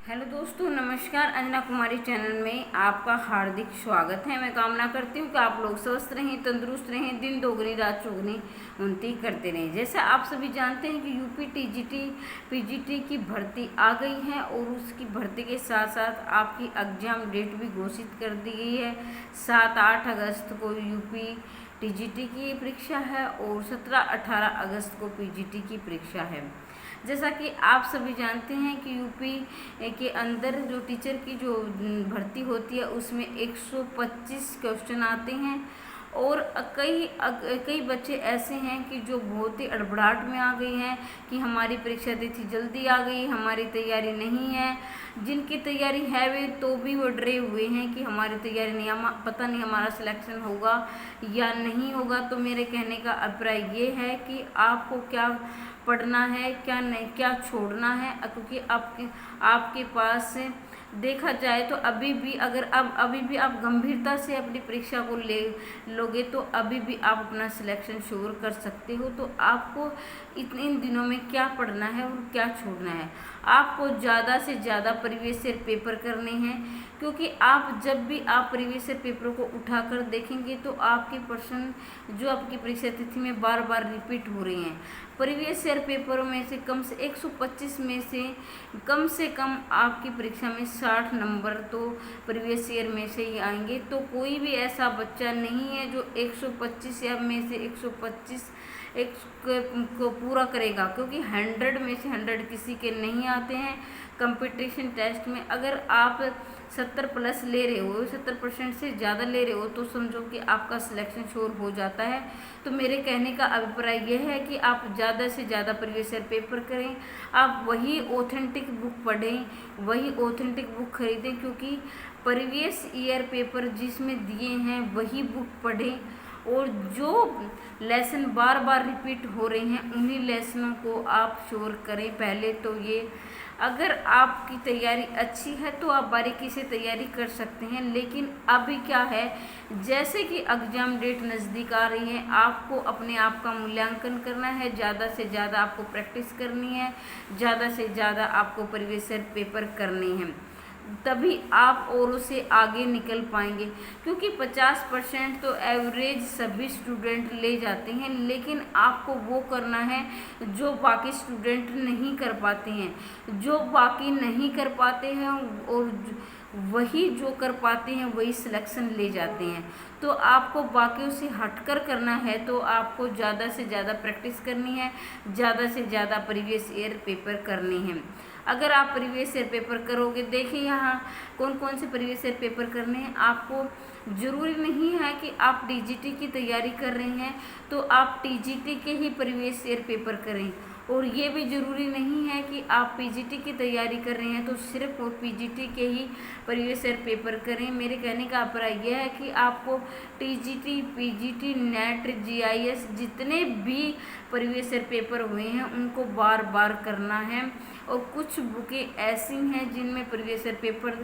Hello दोस्तों, नमस्कार। अंजना कुमारी channel में आपका हार्दिक स्वागत है। मैं कामना करती हूँ कि आप लोग स्वस्थ रहें, तंदुरुस्त रहें, दिन दोगुनी रात चौगुनी उन्नति करते रहें। जैसा आप सभी जानते हैं कि यूपी टीजीटी पीजीटी की भर्ती आ गई है और उसकी भर्ती के साथ साथ आपकी एग्जाम डेट भी घोषित कर दी गई है। 7-8 अगस्त को यूपी टीजीटी की परीक्षा है और 17-18 अगस्त को पीजीटी की परीक्षा है। जैसा कि आप सभी जानते हैं कि यूपी के अंदर जो टीचर की जो भर्ती होती है उसमें 125 क्वेश्चन आते हैं और कई बच्चे ऐसे हैं कि जो बहुत ही अड़बड़ाहट में आ गए हैं कि हमारी परीक्षा तिथि जल्दी आ गई, हमारी तैयारी नहीं है। जिनकी तैयारी है वे तो भी वो डरे हुए हैं कि हमारी तैयारी नहीं, पता नहीं हमारा सिलेक्शन होगा या नहीं होगा। तो मेरे कहने का अभिप्राय ये है कि आपको क्या पढ़ना है, क्या नहीं, क्या छोड़ना है, क्योंकि आपके पास देखा जाए तो अभी भी आप गंभीरता से अपनी परीक्षा को ले लोगे तो अभी भी आप अपना सिलेक्शन श्योर कर सकते हो। तो आपको इन दिनों में क्या पढ़ना है और क्या छोड़ना है। आपको ज़्यादा से ज़्यादा प्रीवियस ईयर पेपर करने हैं, क्योंकि जब भी आप प्रीवियस ईयर पेपर को उठाकर देखेंगे तो आपके प्रश्न जो आपकी परीक्षा तिथि में बार बार रिपीट हो रहे हैं। प्रीवियस ईयर पेपरों में से 125 में से कम आपकी परीक्षा में 60 नंबर तो प्रीवियस ईयर में से ही आएंगे। तो कोई भी ऐसा बच्चा नहीं है जो 125 या में से 125 को पूरा करेगा, क्योंकि 100 में से 100 किसी के नहीं आते हैं। कंपटीशन टेस्ट में अगर आप 70+ ले रहे हो, 70% से ज़्यादा ले रहे हो, तो समझो कि आपका सिलेक्शन श्योर हो जाता है। तो मेरे कहने का अभिप्राय यह है कि आप ज़्यादा से ज़्यादा प्रीवियस ईयर पेपर करें, आप वही ऑथेंटिक बुक पढ़ें, वही ऑथेंटिक बुक खरीदें, क्योंकि प्रीवियस ईयर पेपर जिसमें दिए हैं वही बुक पढ़ें और जो लेसन बार बार रिपीट हो रहे हैं उन्हीं लेसनों को आप श्योर करें पहले। तो ये अगर आपकी तैयारी अच्छी है तो आप बारीकी से तैयारी कर सकते हैं। लेकिन अभी क्या है, जैसे कि एग्ज़ाम डेट नज़दीक आ रही है, आपको अपने आप का मूल्यांकन करना है, ज़्यादा से ज़्यादा आपको प्रैक्टिस करनी है, ज़्यादा से ज़्यादा आपको प्रीवियस ईयर पेपर करने हैं, तभी आप औरों से आगे निकल पाएंगे। क्योंकि 50% तो एवरेज सभी स्टूडेंट ले जाते हैं, लेकिन आपको वो करना है जो बाकी स्टूडेंट नहीं कर पाते हैं। जो बाकी नहीं कर पाते हैं और वही जो कर पाते हैं वही सिलेक्शन ले जाते हैं। तो आपको बाकियों से हटकर करना है, तो आपको ज़्यादा से ज़्यादा प्रैक्टिस करनी है, ज़्यादा से ज़्यादा प्रीवियस ईयर पेपर करने हैं। अगर आप प्रीवियस ईयर पेपर करोगे, देखिए यहाँ कौन कौन से प्रीवियस ईयर पेपर करने हैं। आपको ज़रूरी नहीं है कि आप टीजीटी की तैयारी कर रहे हैं तो आप टीजीटी के ही प्रीवियस ईयर पेपर करें, और ये भी ज़रूरी नहीं है कि आप पीजीटी की तैयारी कर रहे हैं तो सिर्फ और पीजीटी के ही प्रीवियस ईयर पेपर करें। मेरे कहने का अभिप्राय यह है कि आपको टीजीटी, पीजीटी, नेट, जीआईएस जितने भी प्रीवियस ईयर पेपर हुए हैं उनको बार बार करना है। और कुछ बुकें ऐसी हैं जिनमें प्रीवियस ईयर पेपर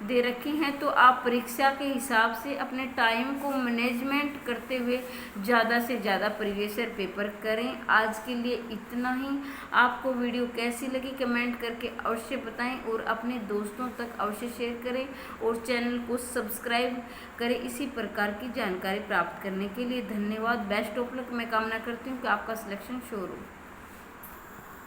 दे रखे हैं, तो आप परीक्षा के हिसाब से अपने टाइम को मैनेजमेंट करते हुए ज़्यादा से ज़्यादा प्रीवियस ईयर पेपर करें। आज के लिए इतना ही। आपको वीडियो कैसी लगी कमेंट करके अवश्य बताएं और अपने दोस्तों तक अवश्य शेयर करें और चैनल को सब्सक्राइब करें इसी प्रकार की जानकारी प्राप्त करने के लिए। धन्यवाद। Best of luck. मैं कामना करती हूँ कि आपका सिलेक्शन श्योर हो।